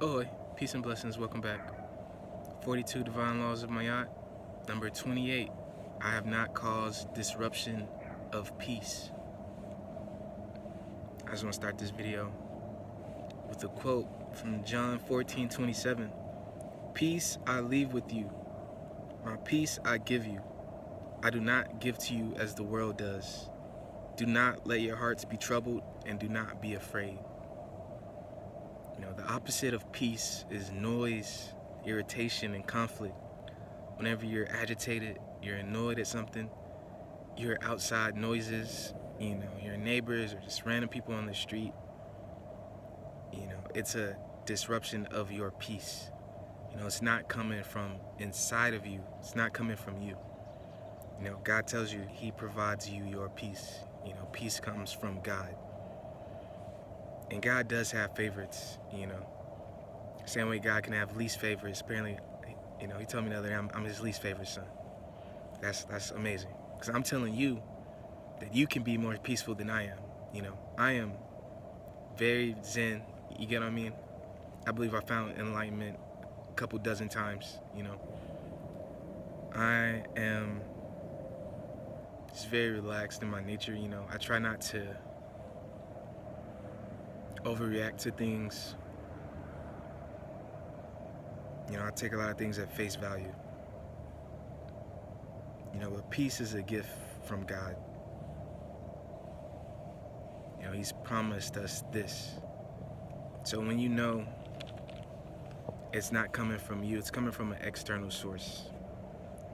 Ahoy, peace and blessings, welcome back. 42 Divine Laws of Mayat. Number 28, I have not caused disruption of peace. I just want to start this video with a quote from John 14:27. Peace I leave with you, my peace I give you. I do not give to you as the world does. Do not let your hearts be troubled and do not be afraid. The opposite of peace is noise, irritation, and conflict. Whenever you're agitated, you're annoyed at something, you're outside noises, your neighbors or just random people on the street, it's a disruption of your peace. It's not coming from inside of you. It's not coming from you. God tells you He provides you your peace. Peace comes from God. And God does have favorites, Same way God can have least favorites. Apparently, He told me the other day I'm His least favorite son. That's amazing. Because I'm telling you that you can be more peaceful than I am. I am very zen. You get what I mean? I believe I found enlightenment a couple dozen times, I am just very relaxed in my nature, I try not to overreact to things. I take a lot of things at face value. But peace is a gift from God. He's promised us this. So when you know it's not coming from you, it's coming from an external source.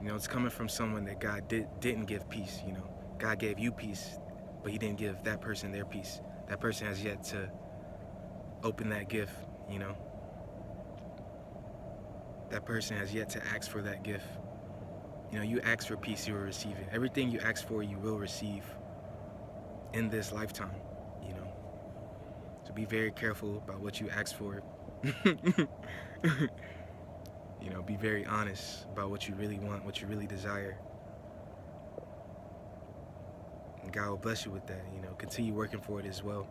It's coming from someone that God didn't give peace. God gave you peace, but He didn't give that person their peace. That person has yet to open that gift, That person has yet to ask for that gift. You ask for peace, you will receive it. Everything you ask for, you will receive in this lifetime, So be very careful about what you ask for. Be very honest about what you really want, what you really desire. And God will bless you with that, Continue working for it as well.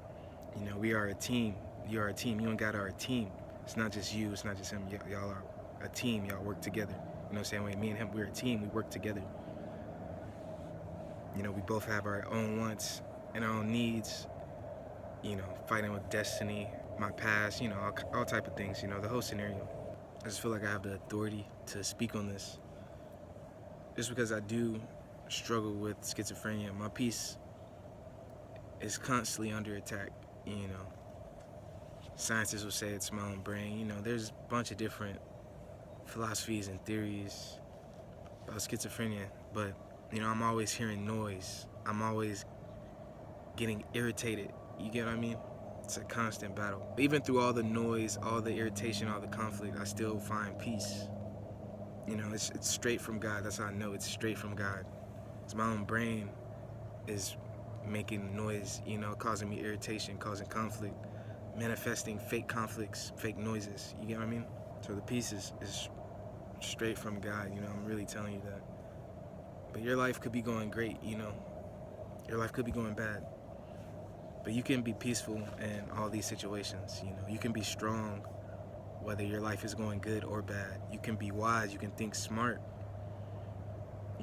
We are a team. You are a team. You and God are a team. It's not just you. It's not just him. Y'all are a team. Y'all work together. Same way me and him, we're a team. We work together. We both have our own wants and our own needs. Fighting with destiny, my past, all type of things, the whole scenario. I just feel like I have the authority to speak on this. Just because I do struggle with schizophrenia, my peace is constantly under attack, Scientists will say it's my own brain. There's a bunch of different philosophies and theories about schizophrenia, but, I'm always hearing noise. I'm always getting irritated. You get what I mean? It's a constant battle. Even through all the noise, all the irritation, all the conflict, I still find peace. It's straight from God. That's how I know it's straight from God. It's my own brain is making noise, causing me irritation, causing conflict, manifesting fake conflicts, fake noises. You get what I mean? So the peace is straight from God. I'm really telling you that. But your life could be going great, Your life could be going bad. But you can be peaceful in all these situations, You can be strong whether your life is going good or bad. You can be wise. You can think smart.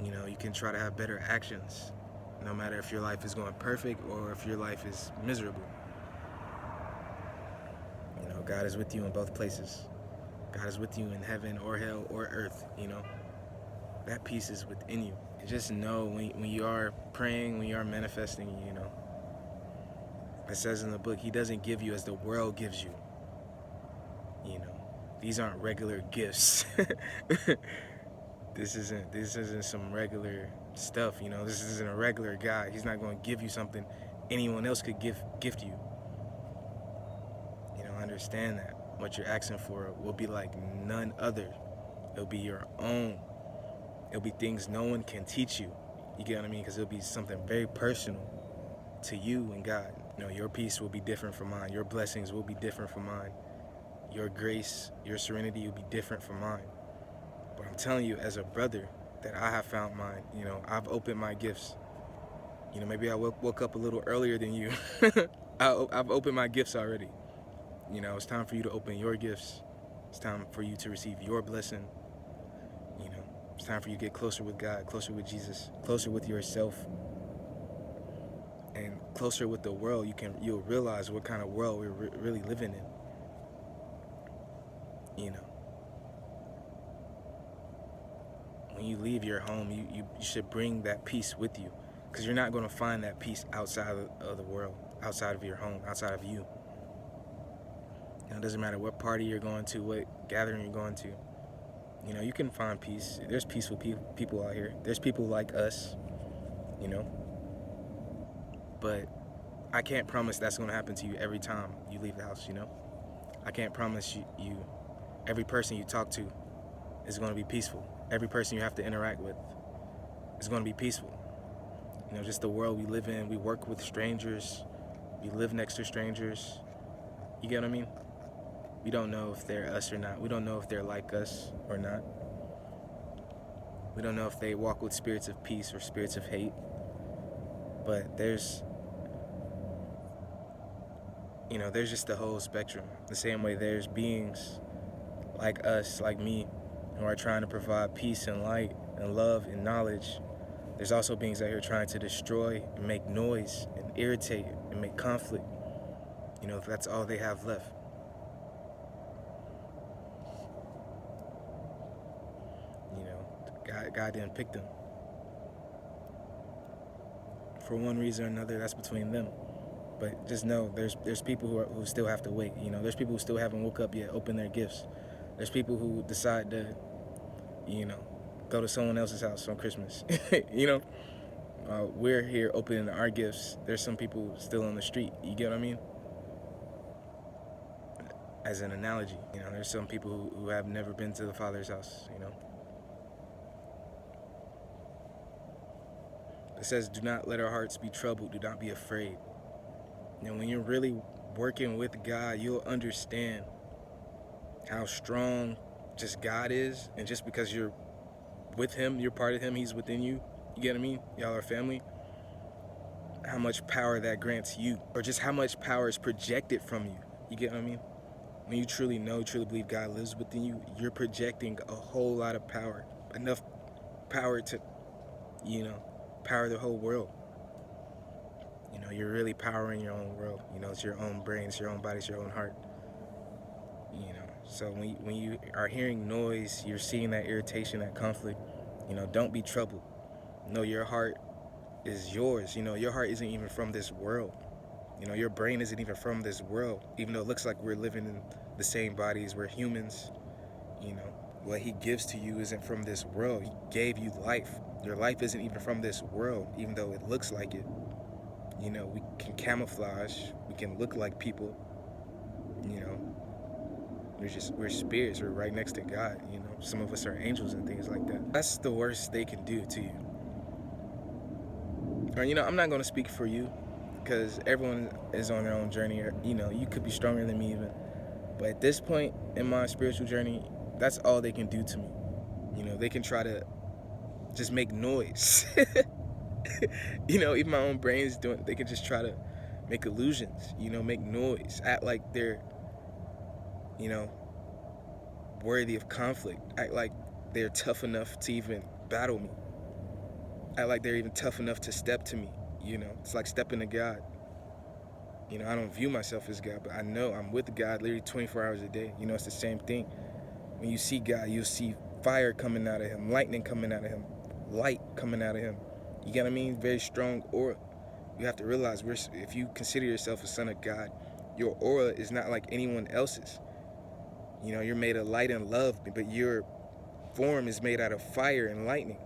You can try to have better actions, no matter if your life is going perfect or if your life is miserable. God is with you in both places. God is with you in heaven or hell or earth, That peace is within you. And just know when you are praying, when you are manifesting, it says in the book, He doesn't give you as the world gives you. These aren't regular gifts. This isn't some regular stuff, This isn't a regular guy. He's not going to give you something anyone else could gift you. Understand that. What you're asking for will be like none other. It'll be your own. It'll be things no one can teach you. You get what I mean? Because it'll be something very personal to you and God. Your peace will be different from mine. Your blessings will be different from mine. Your grace, your serenity will be different from mine. But I'm telling you, as a brother, that I have found mine. I've opened my gifts. Maybe I woke up a little earlier than you. I've opened my gifts already. You know, it's time for you to open your gifts. It's time for you to receive your blessing. You know, it's time for you to get closer with God, closer with Jesus, closer with yourself, and closer with the world. You'll realize what kind of world we're really living in. You know, when you leave your home, you should bring that peace with you, because you're not going to find that peace outside of the world, outside of your home, outside of you. You know, it doesn't matter what party you're going to, what gathering you're going to. You know, you can find peace. There's peaceful people out here. There's people like us, you know. But I can't promise that's going to happen to you every time you leave the house, you know. I can't promise you every person you talk to is going to be peaceful. Every person you have to interact with is going to be peaceful. You know, just the world we live in. We work with strangers. We live next to strangers. You get what I mean? We don't know if they're us or not. We don't know if they're like us or not. We don't know if they walk with spirits of peace or spirits of hate. But there's just the whole spectrum. The same way there's beings like us, like me, who are trying to provide peace and light and love and knowledge. There's also beings out here trying to destroy and make noise and irritate and make conflict. You know, if that's all they have left. You know, God didn't pick them. For one reason or another, that's between them. But just know, there's people who still have to wait. You know, there's people who still haven't woke up yet, open their gifts. There's people who decide to, you know, go to someone else's house on Christmas. You know, we're here opening our gifts. There's some people still on the street. You get what I mean? As an analogy, you know, there's some people who have never been to the Father's house. You know, it says, "Do not let our hearts be troubled. Do not be afraid." You know, when you're really working with God, you'll understand how strong just God is, and just because you're with Him, you're part of Him, He's within you. You get what I mean? Y'all are family. How much power that grants you, or just how much power is projected from you. You get what I mean? When you truly know, truly believe God lives within you, you're projecting a whole lot of power, enough power to, you know, power the whole world. You know, you're really powering your own world. You know, it's your own brain, it's your own body, it's your own heart. You know, so when you are hearing noise, you're seeing that irritation, that conflict, you know, don't be troubled. No, your heart is yours. You know, your heart isn't even from this world. You know, your brain isn't even from this world. Even though it looks like we're living in the same bodies, we're humans. You know, what He gives to you isn't from this world. He gave you life. Your life isn't even from this world, even though it looks like it. You know, we can camouflage. We can look like people. You know, we're spirits. We're right next to God. You know, some of us are angels and things like that. That's the worst they can do to you. Or, you know, I'm not going to speak for you, because everyone is on their own journey. Or, you know, you could be stronger than me even. But at this point in my spiritual journey, that's all they can do to me. You know, they can try to just make noise. You know, even my own brain's they can just try to make illusions, you know, make noise, act like they're, you know, worthy of conflict, act like they're tough enough to even battle me, act like they're even tough enough to step to me. You know, it's like stepping to God. You know, I don't view myself as God, but I know I'm with God literally 24 hours a day. You know, it's the same thing. When you see God, you'll see fire coming out of Him, lightning coming out of Him, light coming out of Him. You get what I mean? Very strong aura. You have to realize, if you consider yourself a son of God, your aura is not like anyone else's. You know, you're made of light and love, but your form is made out of fire and lightning.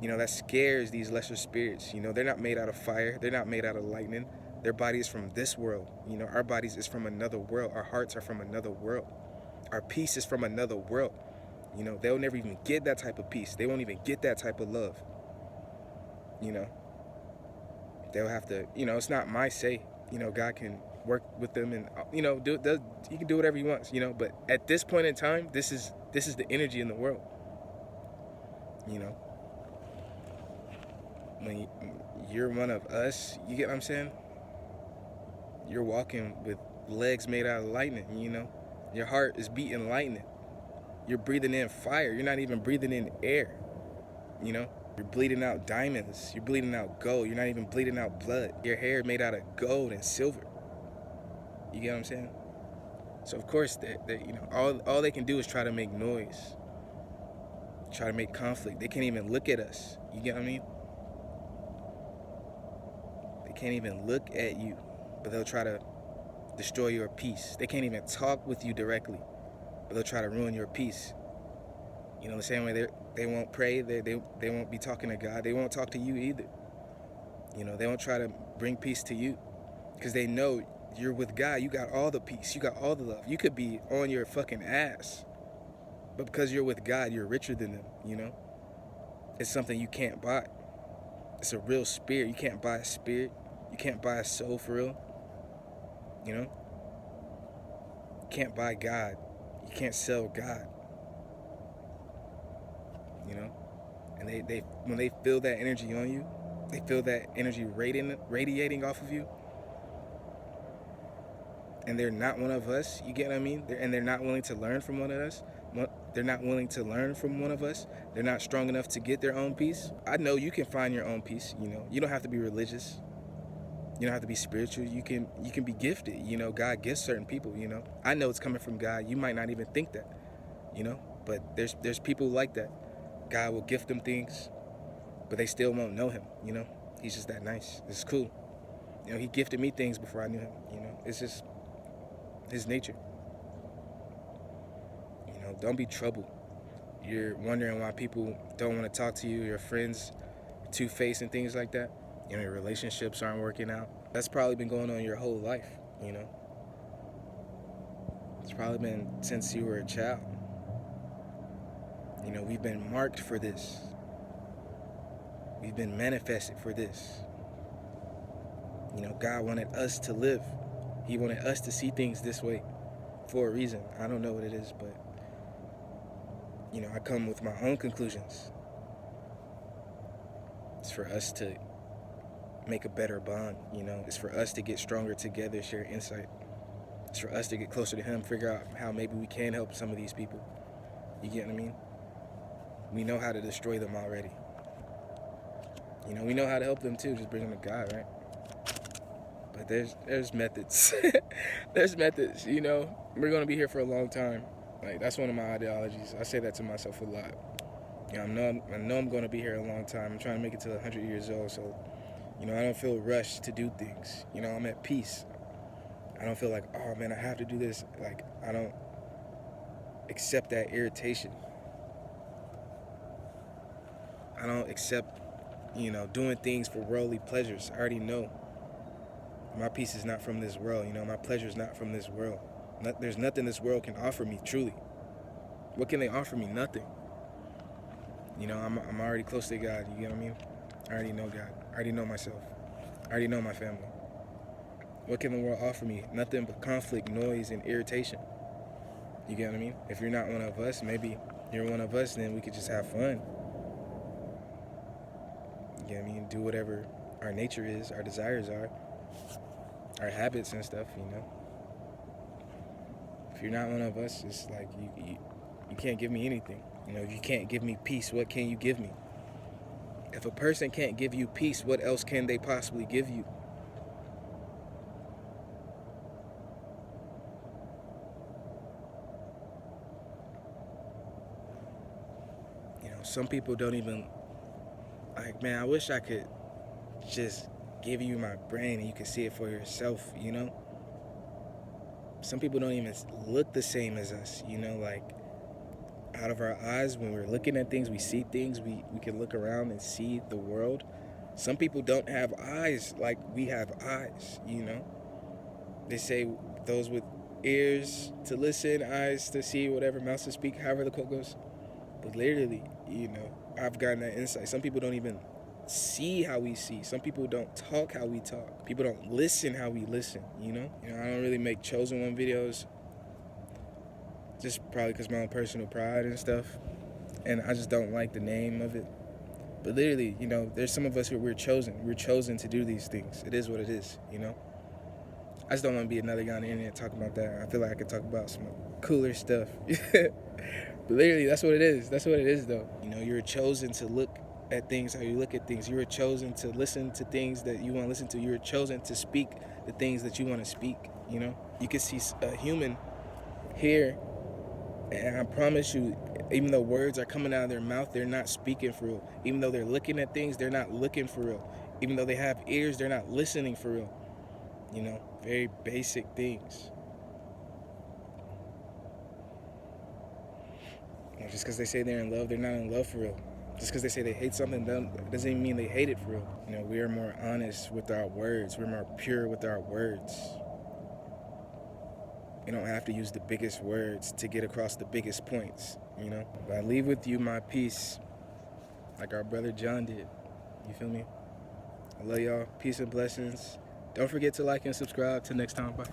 You know, that scares these lesser spirits. You know, they're not made out of fire. They're not made out of lightning. Their body is from this world. You know, our bodies is from another world. Our hearts are from another world. Our peace is from another world. You know, they'll never even get that type of peace. They won't even get that type of love. You know, they'll have to, you know, it's not my say. You know, God can work with them and, you know, He can do whatever He wants, you know. But at this point in time, this is the energy in the world. You know, when you're one of us, you get what I'm saying? You're walking with legs made out of lightning, Your heart is beating lightning. You're breathing in fire. You're not even breathing in air, You're bleeding out diamonds. You're bleeding out gold. You're not even bleeding out blood. Your hair made out of gold and silver. You get what I'm saying? So of course, all they can do is try to make noise, try to make conflict. They can't even look at us. You get what I mean? They can't even look at you, but they'll try to destroy your peace. They can't even talk with you directly, but they'll try to ruin your peace. The same way they won't pray, they won't be talking to God. They won't talk to you either. They won't try to bring peace to you because they know you're with God. You got all the peace. You got all the love. You could be on your fucking ass, but because you're with God, you're richer than them, It's something you can't buy. It's a real spirit. You can't buy a spirit. You can't buy a soul for real. You can't buy God. You can't sell God. And they when they feel that energy on you, they feel that energy radiating off of you, and they're not one of us, you get what I mean? They're not willing to learn from one of us. They're not willing to learn from one of us. They're not strong enough to get their own peace. I know you can find your own peace, You don't have to be religious. You don't have to be spiritual. You can be gifted, God gifts certain people, I know it's coming from God. You might not even think that, But there's people like that. God will gift them things, but they still won't know him, He's just that nice. It's cool. He gifted me things before I knew him, It's just his nature. Don't be troubled. You're wondering why people don't want to talk to you, your friends, two-faced and things like that. Your relationships aren't working out. That's probably been going on your whole life, It's probably been since you were a child. We've been marked for this. We've been manifested for this. God wanted us to live. He wanted us to see things this way for a reason. I don't know what it is, but, I come with my own conclusions. It's for us to make a better bond, It's for us to get stronger together, share insight. It's for us to get closer to him, figure out how maybe we can help some of these people. You get what I mean? We know how to destroy them already. We know how to help them too, just bring them to God, right? But there's methods. There's methods, We're going to be here for a long time. Like, that's one of my ideologies. I say that to myself a lot. I know I'm going to be here a long time. I'm trying to make it to 100 years old, so, I don't feel rushed to do things. I'm at peace. I don't feel like, oh, man, I have to do this. Like, I don't accept that irritation. I don't accept, doing things for worldly pleasures. I already know my peace is not from this world. My pleasure is not from this world. There's nothing this world can offer me, truly. What can they offer me? Nothing. I'm already close to God. You get what I mean? I already know God. I already know myself. I already know my family. What can the world offer me? Nothing but conflict, noise, and irritation. You get what I mean? If you're not one of us, maybe you're one of us, then we could just have fun. You get what I mean? Do whatever our nature is, our desires are, our habits and stuff, If you're not one of us, it's like you can't give me anything. If you can't give me peace, what can you give me? If a person can't give you peace, what else can they possibly give you? Some people don't even, like, man, I wish I could just give you my brain and you could see it for yourself, Some people don't even look the same as us, like, out of our eyes, when we're looking at things, we see things, we can look around and see the world. Some people don't have eyes like we have eyes, They say those with ears to listen, eyes to see, whatever, mouths to speak, however the quote goes. But literally, I've gotten that insight. Some people don't even see how we see. Some people don't talk how we talk. People don't listen how we listen, I don't really make chosen one videos, just probably because my own personal pride and stuff. And I just don't like the name of it. But literally, there's some of us who we're chosen. We're chosen to do these things. It is what it is, I just don't want to be another guy on the internet talking about that. I feel like I could talk about some cooler stuff. But literally, that's what it is. That's what it is, though. You know, you're chosen to look at things how you look at things. You were chosen to listen to things that you want to listen to. You were chosen to speak the things that you want to speak, you know? You can see a human here, and I promise you, even though words are coming out of their mouth, they're not speaking for real. Even though they're looking at things, they're not looking for real. Even though they have ears, they're not listening for real. You know, very basic things. You know, just because they say they're in love, they're not in love for real. Just because they say they hate something doesn't even mean they hate it for real. You know, we are more honest with our words. We're more pure with our words. You don't have to use the biggest words to get across the biggest points, you know? But I leave with you my peace, like our brother John did. You feel me? I love y'all. Peace and blessings. Don't forget to like and subscribe. Till next time. Bye.